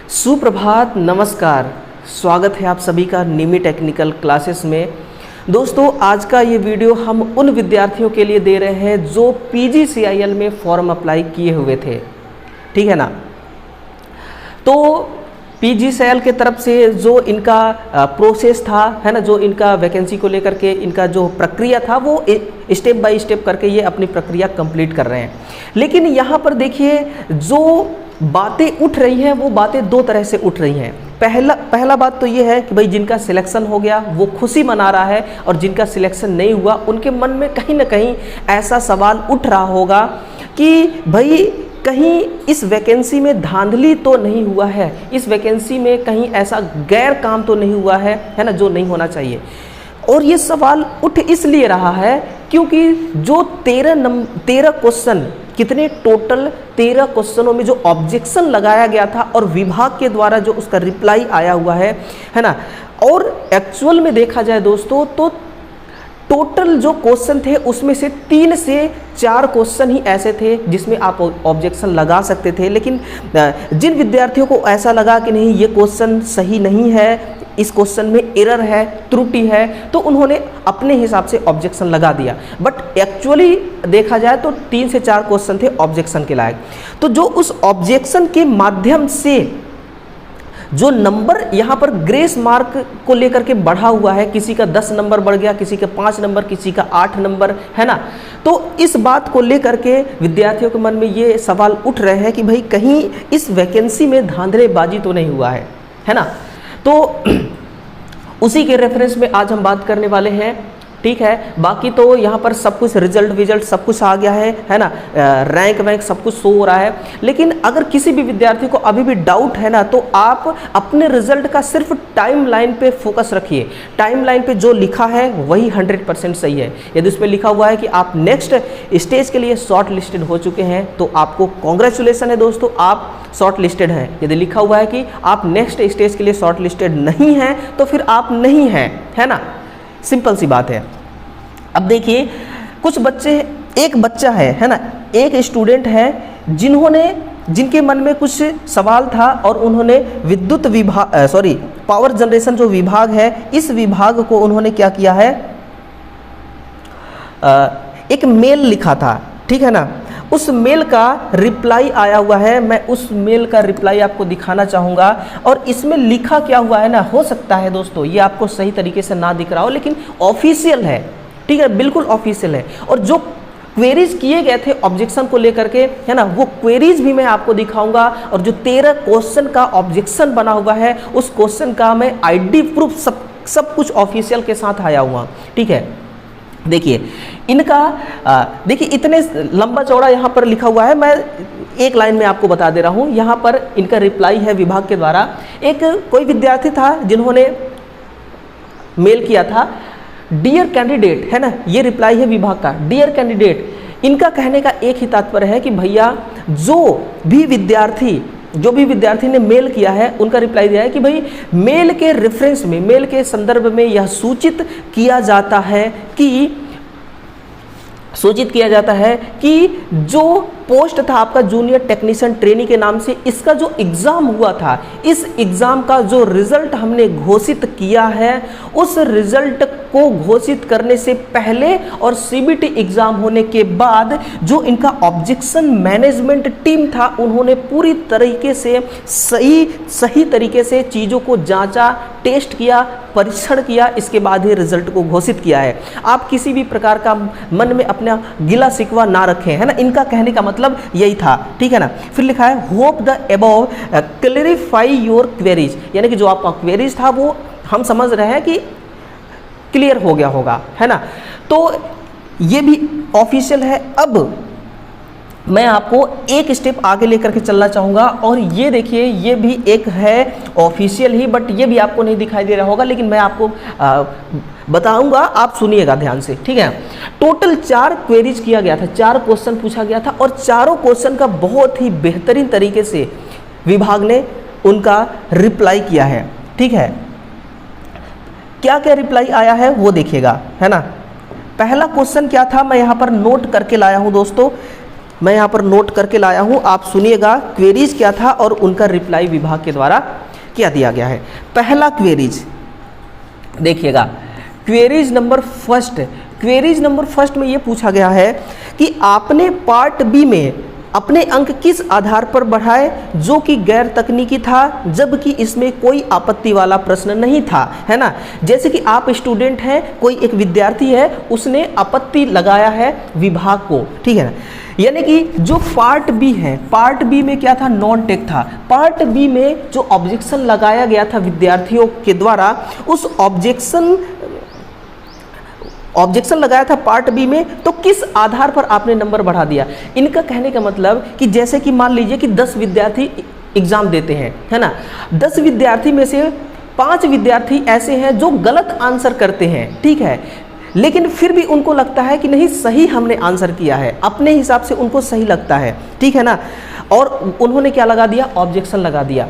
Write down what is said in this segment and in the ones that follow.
सुप्रभात, नमस्कार। स्वागत है आप सभी का निमी टेक्निकल क्लासेस में। दोस्तों, आज का ये वीडियो हम उन विद्यार्थियों के लिए दे रहे हैं जो PGCIL में फॉर्म अप्लाई किए हुए थे, ठीक है ना। तो PGCIL के तरफ से जो इनका प्रोसेस था, है ना, जो इनका वैकेंसी को लेकर के इनका जो प्रक्रिया था वो स्टेप बाय स्टेप करके ये अपनी प्रक्रिया कंप्लीट कर रहे हैं। लेकिन यहाँ पर देखिए, जो बातें उठ रही हैं वो बातें दो तरह से उठ रही हैं। पहला बात तो ये है कि भाई जिनका सिलेक्शन हो गया वो खुशी मना रहा है, और जिनका सिलेक्शन नहीं हुआ उनके मन में कहीं ना कहीं ऐसा सवाल उठ रहा होगा कि भाई कहीं इस वैकेंसी में धांधली तो नहीं हुआ है, इस वैकेंसी में कहीं ऐसा गैर काम तो नहीं हुआ है ना, जो नहीं होना चाहिए। और ये सवाल उठ इसलिए रहा है क्योंकि जो 13 क्वेश्चन, कितने टोटल 13 क्वेश्चनों में जो ऑब्जेक्शन लगाया गया था और विभाग के द्वारा जो उसका रिप्लाई आया हुआ है ना, और एक्चुअल में देखा जाए दोस्तों तो टोटल जो क्वेश्चन थे उसमें से 3 से 4 क्वेश्चन ही ऐसे थे जिसमें आप ऑब्जेक्शन लगा सकते थे। लेकिन जिन विद्यार्थियों को ऐसा लगा कि नहीं, ये क्वेश्चन सही नहीं है, इस क्वेश्चन में एरर है, त्रुटि है, तो उन्होंने अपने हिसाब से ऑब्जेक्शन लगा दिया। बट एक्चुअली देखा जाए तो 3 से 4 क्वेश्चन थे ऑब्जेक्शन के लायक। तो जो उस ऑब्जेक्शन के माध्यम से जो नंबर यहाँ पर ग्रेस मार्क को लेकर के बढ़ा हुआ है, किसी का 10 नंबर बढ़ गया, किसी का 5 नंबर, किसी का 8 नंबर, है ना। तो इस बात को लेकर के विद्यार्थियों के मन में ये सवाल उठ रहे हैं कि भाई कहीं इस वैकेंसी में धांधलेबाजी तो नहीं हुआ है ना। तो उसी के रेफरेंस में आज हम बात करने वाले हैं, ठीक है। बाकी तो यहाँ पर सब कुछ रिजल्ट सब कुछ आ गया है ना, रैंक वैंक सब कुछ शो हो रहा है। लेकिन अगर किसी भी विद्यार्थी को अभी भी डाउट है ना, तो आप अपने रिजल्ट का सिर्फ टाइमलाइन पे फोकस रखिए। टाइमलाइन पे जो लिखा है वही 100% सही है। यदि उसमें लिखा हुआ है कि आप नेक्स्ट स्टेज के लिए शॉर्ट लिस्टेड हो चुके हैं तो आपको कॉन्ग्रेचुलेसन है दोस्तों, आप शॉर्ट लिस्टेड हैं। यदि लिखा हुआ है कि आप नेक्स्ट स्टेज के लिए शॉर्ट लिस्टेड नहीं हैं तो फिर आप नहीं हैं, है ना। सिंपल सी बात है। अब देखिए, कुछ बच्चे, एक बच्चा है ना, एक स्टूडेंट है जिनके मन में कुछ सवाल था और उन्होंने विद्युत विभाग पावर जनरेशन जो विभाग है, इस विभाग को उन्होंने क्या किया है, एक मेल लिखा था, ठीक है ना। उस मेल का रिप्लाई आया हुआ है, मैं उस मेल का रिप्लाई आपको दिखाना चाहूँगा। और इसमें लिखा क्या हुआ है ना, हो सकता है दोस्तों ये आपको सही तरीके से ना दिख रहा हो, लेकिन ऑफिशियल है, ठीक है, बिल्कुल ऑफिशियल है। और जो क्वेरीज किए गए थे ऑब्जेक्शन को लेकर के, है ना, वो क्वेरीज भी मैं आपको दिखाऊंगा। और जो 13 क्वेश्चन का ऑब्जेक्शन बना हुआ है, उस क्वेश्चन का मैं ID प्रूफ सब कुछ ऑफिशियल के साथ आया हुआ, ठीक है। देखिए इनका, देखिए इतने लंबा चौड़ा यहाँ पर लिखा हुआ है, मैं एक लाइन में आपको बता दे रहा हूँ। यहाँ पर इनका रिप्लाई है विभाग के द्वारा। एक कोई विद्यार्थी था जिन्होंने मेल किया था, डियर कैंडिडेट, है ना, ये रिप्लाई है विभाग का, डियर कैंडिडेट। इनका कहने का एक ही तात्पर्य है कि भैया जो भी विद्यार्थी ने मेल किया है, उनका रिप्लाई दिया है कि भाई मेल के रेफरेंस में, मेल के संदर्भ में यह सूचित किया जाता है कि जो पोस्ट था आपका जूनियर टेक्नीशियन ट्रेनी के नाम से, इसका जो एग्ज़ाम हुआ था, इस एग्ज़ाम का जो रिज़ल्ट हमने घोषित किया है, उस रिज़ल्ट को घोषित करने से पहले और CBT एग्ज़ाम होने के बाद जो इनका ऑब्जेक्शन मैनेजमेंट टीम था, उन्होंने पूरी तरीके से सही तरीके से चीज़ों को जांचा, टेस्ट किया, परीक्षण किया, इसके बाद ही रिजल्ट को घोषित किया है। आप किसी भी प्रकार का मन में अपना गिला शिकवा ना रखें, है ना। इनका कहने का मतलब यही था, ठीक है ना। फिर लिखा है hope the above clarify your queries, यानी कि जो आपका क्वेरीज था वो हम समझ रहे हैं कि क्लियर हो गया होगा, है ना। तो ये भी ऑफिशियल है। अब मैं आपको एक स्टेप आगे लेकर के चलना चाहूँगा, और ये देखिए, ये भी एक है ऑफिशियल ही, बट ये भी आपको नहीं दिखाई दे रहा होगा, लेकिन मैं आपको बताऊंगा, आप सुनिएगा ध्यान से, ठीक है। टोटल 4 क्वेरीज किया गया था, 4 क्वेश्चन पूछा गया था, और चारों क्वेश्चन का बहुत ही बेहतरीन तरीके से विभाग ने उनका रिप्लाई किया है, ठीक है। क्या क्या रिप्लाई आया है वो देखिएगा, है ना। पहला क्वेश्चन क्या था, मैं यहाँ पर नोट करके लाया हूँ दोस्तों। मैं यहाँ पर नोट करके लाया हूँ, आप सुनिएगा क्वेरीज क्या था और उनका रिप्लाई विभाग के द्वारा क्या दिया गया है। पहला क्वेरीज देखिएगा, क्वेरीज नंबर फर्स्ट में ये पूछा गया है कि आपने पार्ट बी में अपने अंक किस आधार पर बढ़ाए जो कि गैर तकनीकी था, जबकि इसमें कोई आपत्ति वाला प्रश्न नहीं था, है ना। जैसे कि आप स्टूडेंट हैं, कोई एक विद्यार्थी है, उसने आपत्ति लगाया है विभाग को, ठीक है ना। यानी कि जो पार्ट बी है, पार्ट बी में क्या था, नॉन टेक था। पार्ट बी में जो ऑब्जेक्शन लगाया गया था विद्यार्थियों के द्वारा, उस ऑब्जेक्शन लगाया था पार्ट बी में, तो किस आधार पर आपने नंबर बढ़ा दिया। इनका कहने का मतलब कि जैसे कि मान लीजिए कि 10 विद्यार्थी एग्जाम देते हैं, है ना। 10 विद्यार्थी में से 5 विद्यार्थी ऐसे हैं जो गलत आंसर करते हैं, ठीक है, लेकिन फिर भी उनको लगता है कि नहीं सही हमने आंसर किया है, अपने हिसाब से उनको सही लगता है, ठीक है ना। और उन्होंने क्या लगा दिया, ऑब्जेक्शन लगा दिया,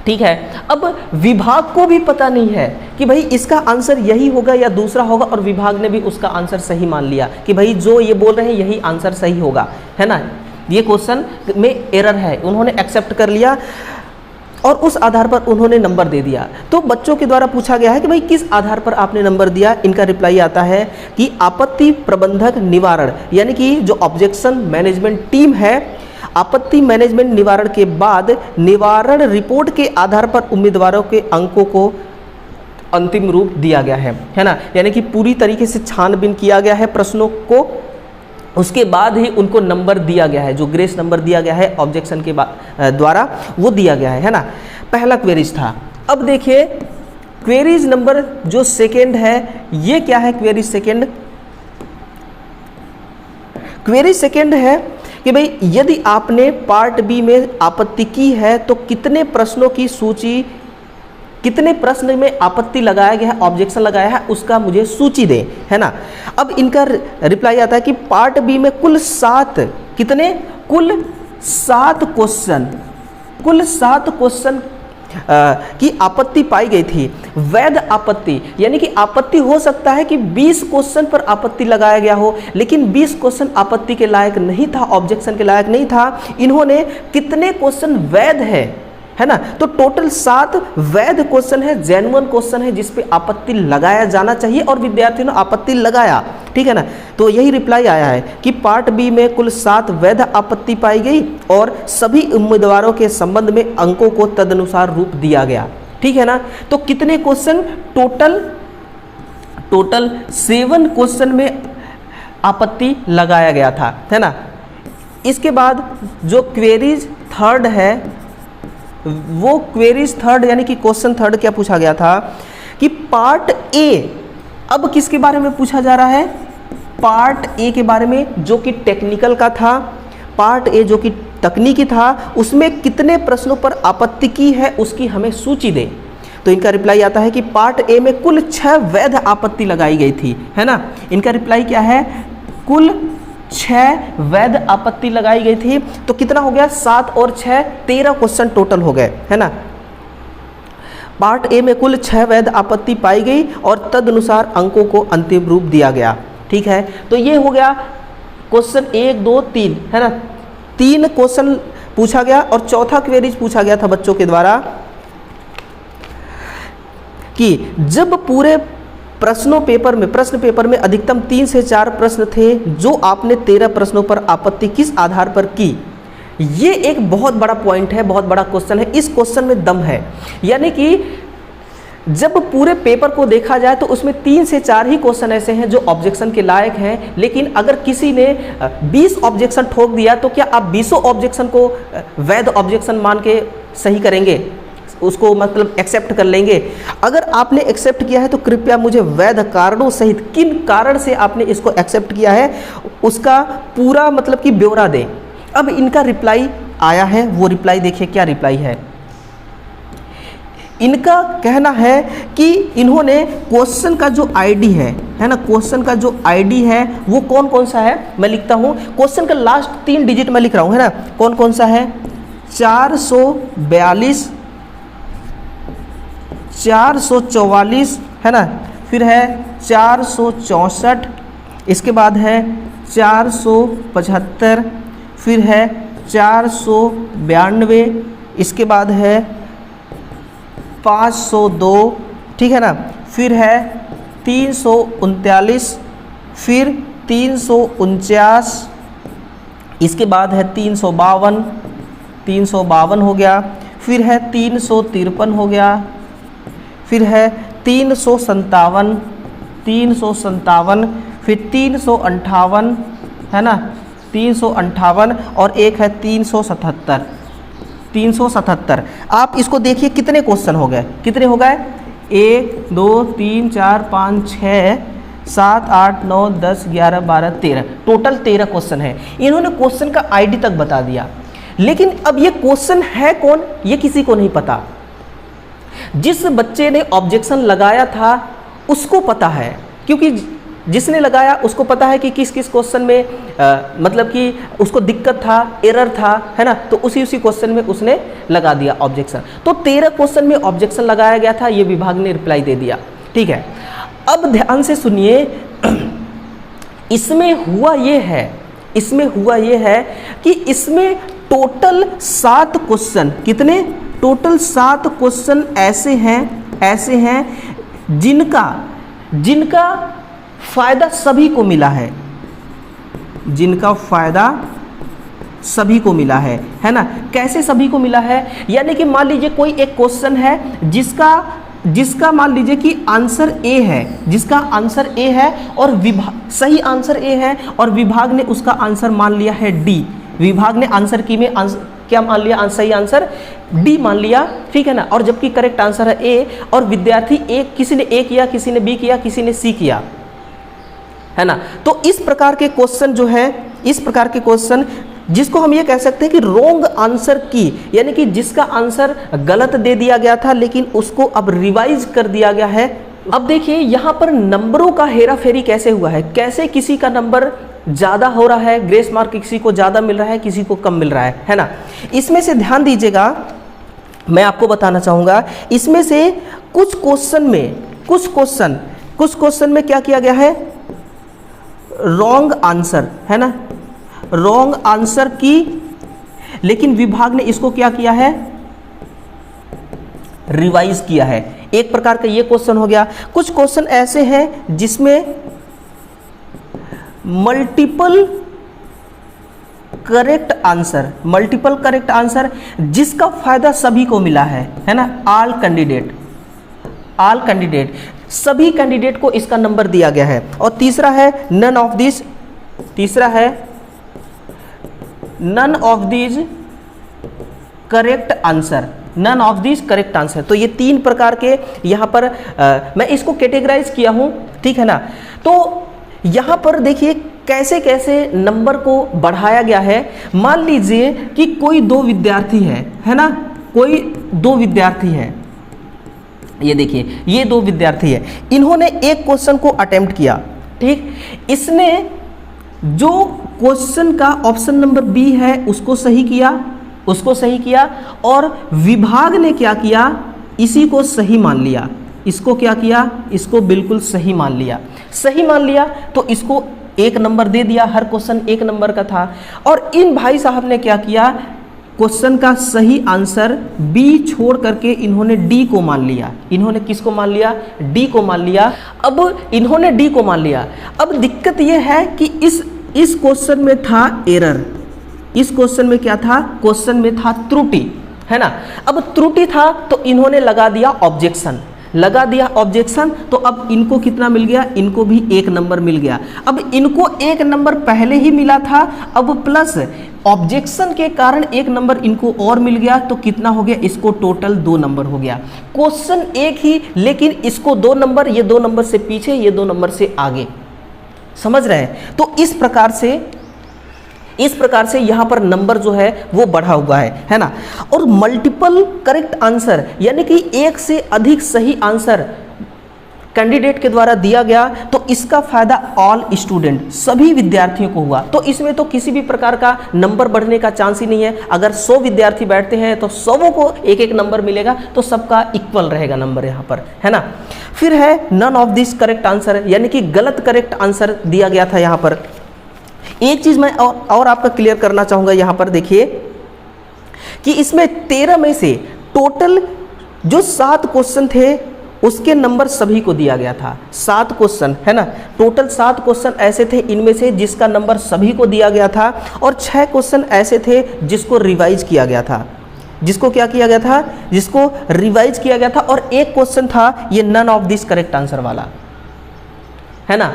ठीक है। अब विभाग को भी पता नहीं है कि भाई इसका आंसर यही होगा या दूसरा होगा, और विभाग ने भी उसका आंसर सही मान लिया कि भाई जो ये बोल रहे हैं यही आंसर सही होगा, है ना। ये क्वेश्चन में एरर है, उन्होंने एक्सेप्ट कर लिया और उस आधार पर उन्होंने नंबर दे दिया। तो बच्चों के द्वारा पूछा गया है कि भाई किस आधार पर आपने नंबर दिया। इनका रिप्लाई आता है कि आपत्ति प्रबंधक निवारण, यानी कि जो ऑब्जेक्शन मैनेजमेंट टीम है, आपत्ति मैनेजमेंट निवारण के बाद निवारण रिपोर्ट के आधार पर उम्मीदवारों के अंकों को अंतिम रूप दिया गया है ना। यानी कि पूरी तरीके से छानबीन किया गया है प्रश्नों को, उसके बाद ही उनको नंबर दिया गया है, जो ग्रेस नंबर दिया गया है ऑब्जेक्शन के द्वारा वो दिया गया है ना। पहला क्वेरीज था। अब देखिए क्वेरीज नंबर जो सेकेंड है, ये क्या है, क्वेरीज सेकेंड है कि भाई यदि आपने पार्ट बी में आपत्ति की है तो कितने प्रश्नों की सूची, कितने प्रश्न में आपत्ति लगाया गया है, ऑब्जेक्शन लगाया है, उसका मुझे सूची दें, है ना। अब इनका रिप्लाई आता है कि पार्ट बी में कुल 7 क्वेश्चन की आपत्ति पाई गई थी। वैध आपत्ति, यानी कि आपत्ति हो सकता है कि 20 क्वेश्चन पर आपत्ति लगाया गया हो, लेकिन 20 क्वेश्चन आपत्ति के लायक नहीं था, ऑब्जेक्शन के लायक नहीं था। इन्होंने कितने क्वेश्चन वैध है ना, तो टोटल 7 वैध क्वेश्चन है, जेन्युइन क्वेश्चन है जिस पे आपत्ति लगाया जाना चाहिए और विद्यार्थियों ने आपत्ति लगाया, ठीक है ना। तो यही रिप्लाई आया है कि पार्ट बी में कुल 7 वैध आपत्ति पाई गई और सभी उम्मीदवारों के संबंध में अंकों को तदनुसार रूप दिया गया, ठीक है ना। तो कितने क्वेश्चन, टोटल 7 क्वेश्चन में आपत्ति लगाया गया था, है ना। इसके बाद जो क्वेरीज थर्ड है, वो क्वेरीज थर्ड यानी कि क्वेश्चन थर्ड क्या पूछा गया था कि पार्ट ए, अब किसके बारे में पूछा जा रहा है, पार्ट ए के बारे में जो कि टेक्निकल का था। पार्ट ए जो कि तकनीकी था, उसमें कितने प्रश्नों पर आपत्ति की है उसकी हमें सूची दें। तो इनका रिप्लाई आता है कि पार्ट ए में कुल 6 वैध आपत्ति लगाई गई थी, है ना। इनका रिप्लाई क्या है, कुल 6 वैध आपत्ति लगाई गई थी। तो कितना हो गया, 7 और 6 13 क्वेश्चन टोटल हो गए, है ना। पार्ट ए में कुल 6 वैध आपत्ति पाई गई और तदनुसार अंकों को अंतिम रूप दिया गया, ठीक है। तो ये हो गया क्वेश्चन 1 2 3, है ना। 3 क्वेश्चन पूछा गया और चौथा क्वेरीज पूछा गया था बच्चों के द्वारा कि जब पूरे प्रश्न पेपर में अधिकतम 3 से 4 प्रश्न थे, जो आपने 13 प्रश्नों पर आपत्ति किस आधार पर की। ये एक बहुत बड़ा पॉइंट है, बहुत बड़ा क्वेश्चन है। इस क्वेश्चन में दम है, यानी कि जब पूरे पेपर को देखा जाए तो उसमें 3 से 4 ही क्वेश्चन ऐसे हैं जो ऑब्जेक्शन के लायक हैं, लेकिन अगर किसी ने 20 ऑब्जेक्शन ठोक दिया तो क्या आप 20 ऑब्जेक्शन को वैध ऑब्जेक्शन मान के सही करेंगे, उसको मतलब एक्सेप्ट कर लेंगे। अगर आपने एक्सेप्ट किया है तो कृपया मुझे वैध कारणों सहित किन कारण से आपने इसको एक्सेप्ट किया है उसका पूरा मतलब कि ब्यौरा दें। अब इनका रिप्लाई आया है, वो रिप्लाई देखिए क्या रिप्लाई है। इनका कहना है कि इन्होंने क्वेश्चन का जो आईडी है ना, क्वेश्चन का जो आईडी है वो कौन कौन सा है, मैं लिखता हूँ। क्वेश्चन का लास्ट 3 डिजिट मैं लिख रहा हूँ, है ना। कौन कौन सा है, 442, 444, है ना, फिर है 464, इसके बाद है 475, फिर है 492, इसके बाद है 502, ठीक है ना, फिर है 339, फिर 349, इसके बाद है 352 हो गया, फिर है 353 हो गया, फिर है 357, फिर 358 है ना, 358 और एक है 377। आप इसको देखिए कितने क्वेश्चन हो गए, कितने हो गए, 1 2 3 4 5 6 7 8 9 10 11 12 13, टोटल 13 क्वेश्चन है। इन्होंने क्वेश्चन का आईडी तक बता दिया, लेकिन अब ये क्वेश्चन है कौन ये किसी को नहीं पता। जिस बच्चे ने ऑब्जेक्शन लगाया था उसको पता है, क्योंकि जिसने लगाया उसको पता है कि किस किस क्वेश्चन में मतलब कि उसको दिक्कत था, एरर था, है ना, तो उसी क्वेश्चन में उसने लगा दिया ऑब्जेक्शन। तो 13 क्वेश्चन में ऑब्जेक्शन लगाया गया था, ये विभाग ने रिप्लाई दे दिया, ठीक है। अब ध्यान से सुनिए, इसमें हुआ ये है कि इसमें टोटल 7 क्वेश्चन, कितने, टोटल 7 क्वेश्चन ऐसे हैं जिनका फायदा सभी को मिला है, जिनका फायदा सभी को मिला है ना। कैसे सभी को मिला है, यानी कि मान लीजिए कोई एक क्वेश्चन है जिसका मान लीजिए कि आंसर ए है, जिसका आंसर ए है और सही आंसर ए है और विभाग ने उसका आंसर मान लिया है डी। विभाग ने आंसर की में क्या मान लिया, सही आंसर डी मान लिया, ठीक है ना, और जबकि करेक्ट आंसर है ए, और विद्यार्थी ए, किसी ने ए किया, किसी ने बी किया, किसी ने सी किया, है ना। तो इस प्रकार के क्वेश्चन जो है, इस प्रकार के क्वेश्चन जिसको हम ये कह सकते हैं कि रॉन्ग आंसर की, यानी कि जिसका आंसर गलत दे दिया गया था लेकिन उसको अब रिवाइज कर दिया गया है। अब देखिए यहाँ पर नंबरों का हेराफेरी कैसे हुआ है, कैसे किसी का नंबर ज़्यादा हो रहा है, ग्रेस मार्क किसी को ज़्यादा मिल रहा है, किसी को कम मिल रहा है ना। इसमें से ध्यान दीजिएगा, मैं आपको बताना चाहूँगा, इसमें से कुछ क्वेश्चन में क्या किया गया है, रॉन्ग आंसर, है ना, रॉन्ग आंसर की, लेकिन विभाग ने इसको क्या किया है, रिवाइज किया है। एक प्रकार का ये क्वेश्चन हो गया। कुछ क्वेश्चन ऐसे हैं जिसमें मल्टीपल करेक्ट आंसर जिसका फायदा सभी को मिला है ना, ऑल कैंडिडेट, सभी कैंडिडेट को इसका नंबर दिया गया है। और तीसरा है none of this correct answer, तो ये 3 प्रकार के यहाँ पर मैं इसको कैटेगराइज किया हूँ, ठीक है ना। तो यहाँ पर देखिए कैसे कैसे नंबर को बढ़ाया गया है। मान लीजिए कि कोई 2 विद्यार्थी है ना, कोई 2 विद्यार्थी है, ये देखिए ये 2 विद्यार्थी है, इन्होंने एक क्वेश्चन को अटेम्प्ट किया, ठीक, इसने जो क्वेश्चन का ऑप्शन नंबर बी है उसको सही किया, और विभाग ने क्या किया, इसी को सही मान लिया, इसको क्या किया, इसको बिल्कुल सही मान लिया, तो इसको 1 नंबर दे दिया, हर क्वेश्चन 1 नंबर का था। और इन भाई साहब ने क्या किया, क्वेश्चन का सही आंसर बी छोड़ करके इन्होंने डी को मान लिया। इन्होंने किसको मान लिया, डी को मान लिया। अब इन्होंने डी को मान लिया। अब दिक्कत यह है कि इस क्वेश्चन में था एरर, इस क्वेश्चन में क्या था, क्वेश्चन में था त्रुटि, है ना। अब त्रुटि था तो इन्होंने लगा दिया ऑब्जेक्शन, तो अब इनको कितना मिल गया, इनको भी 1 नंबर मिल गया। अब इनको 1 नंबर पहले ही मिला था, अब प्लस ऑब्जेक्शन के कारण 1 नंबर इनको और मिल गया, तो कितना हो गया, इसको टोटल 2 नंबर हो गया। क्वेश्चन एक ही, लेकिन इसको 2 नंबर, ये 2 नंबर से पीछे, ये 2 नंबर से आगे, समझ रहे हैं। तो इस प्रकार से यहाँ पर नंबर जो है वो बढ़ा हुआ है ना। और मल्टीपल करेक्ट आंसर, यानी कि एक से अधिक सही आंसर कैंडिडेट के द्वारा दिया गया, तो इसका फायदा ऑल स्टूडेंट, सभी विद्यार्थियों को हुआ। तो इसमें तो किसी भी प्रकार का नंबर बढ़ने का चांस ही नहीं है। अगर 100 विद्यार्थी बैठते हैं तो 100 को 1-1 नंबर मिलेगा, तो सबका इक्वल रहेगा नंबर यहाँ पर, है ना। फिर है none of this correct answer, यानी कि गलत करेक्ट आंसर दिया गया था यहाँ पर। एक चीज़ मैं और आपका क्लियर करना चाहूँगा यहाँ पर, देखिए कि इसमें 13 में से टोटल जो 7 क्वेश्चन थे उसके नंबर सभी को दिया गया था। 7 क्वेश्चन है ना, टोटल 7 क्वेश्चन ऐसे थे इनमें से जिसका नंबर सभी को दिया गया था, और 6 क्वेश्चन ऐसे थे जिसको रिवाइज किया गया था। जिसको क्या किया गया था? जिसको रिवाइज किया गया था। और एक क्वेश्चन था ये none of this correct answer वाला, है ना।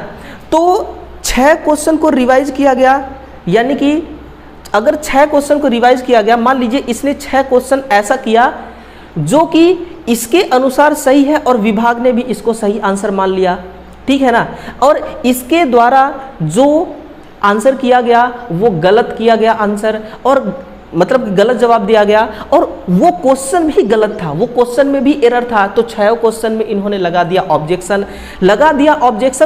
तो 6 क्वेश्चन को रिवाइज किया गया, यानी कि अगर 6 क्वेश्चन को रिवाइज किया गया, मान लीजिए इसने 6 क्वेश्चन ऐसा किया जो कि इसके अनुसार सही है और विभाग ने भी इसको सही आंसर मान लिया, ठीक है ना। और इसके द्वारा जो आंसर किया गया वो गलत किया गया आंसर, और मतलब गलत जवाब दिया गया, और वो क्वेश्चन भी गलत था, वो क्वेश्चन में भी एरर था। तो 6 क्वेश्चन में इन्होंने लगा दिया ऑब्जेक्शन,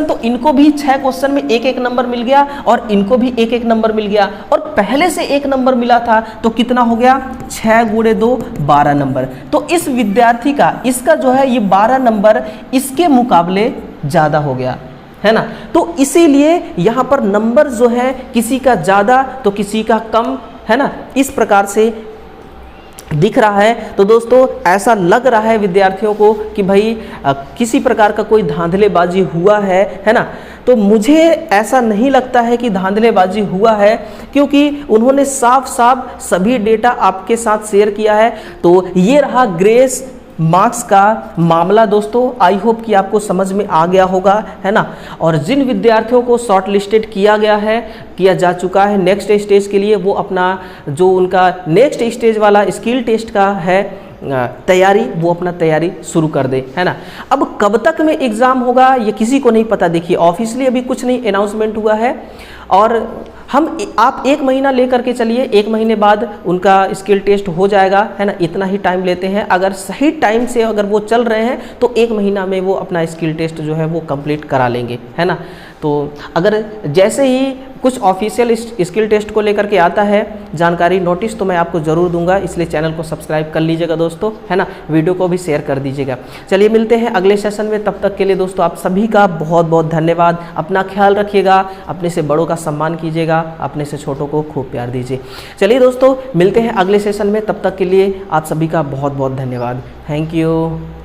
तो इनको भी 6 क्वेश्चन में 1-1 नंबर मिल गया और इनको भी 1-1 नंबर मिल गया, और पहले से 1 नंबर मिला था तो कितना हो गया? 6 × 2 12 नंबर। तो इस विद्यार्थी का इसका जो है ये 12 नंबर इसके मुकाबले ज़्यादा हो गया, है ना। तो इसीलिए यहाँ पर नंबर जो है किसी का ज़्यादा तो किसी का कम, है ना, इस प्रकार से दिख रहा है। तो दोस्तों ऐसा लग रहा है विद्यार्थियों को कि भाई किसी प्रकार का कोई धांधलेबाजी हुआ है ना। तो मुझे ऐसा नहीं लगता है कि धांधलेबाजी हुआ है, क्योंकि उन्होंने साफ साफ सभी डेटा आपके साथ शेयर किया है। तो ये रहा ग्रेस मार्क्स का मामला दोस्तों। आई होप कि आपको समझ में आ गया होगा, है ना। और जिन विद्यार्थियों को शॉर्ट लिस्टेड किया जा चुका है नेक्स्ट स्टेज के लिए, वो अपना जो उनका नेक्स्ट स्टेज वाला स्किल टेस्ट का है तैयारी, वो अपना तैयारी शुरू कर दे, है ना। अब कब तक में एग्ज़ाम होगा ये किसी को नहीं पता। देखिए ऑफिशियली अभी कुछ नहीं अनाउंसमेंट हुआ है, और आप 1 महीना लेकर के चलिए, 1 महीने बाद उनका स्किल टेस्ट हो जाएगा, है ना। इतना ही टाइम लेते हैं, अगर सही टाइम से अगर वो चल रहे हैं तो 1 महीना में वो अपना स्किल टेस्ट जो है वो कंप्लीट करा लेंगे, है ना। तो अगर जैसे ही कुछ ऑफिशियल स्किल टेस्ट को लेकर के आता है जानकारी, नोटिस, तो मैं आपको ज़रूर दूंगा, इसलिए चैनल को सब्सक्राइब कर लीजिएगा दोस्तों, है ना। वीडियो को भी शेयर कर दीजिएगा। चलिए मिलते हैं अगले सेशन में, तब तक के लिए दोस्तों आप सभी का बहुत बहुत धन्यवाद। अपना ख्याल रखिएगा, अपने से बड़ों का सम्मान कीजिएगा, अपने से छोटों को खूब प्यार दीजिए। चलिए दोस्तों मिलते हैं अगले सेशन में, तब तक के लिए आप सभी का बहुत बहुत धन्यवाद। Thank you.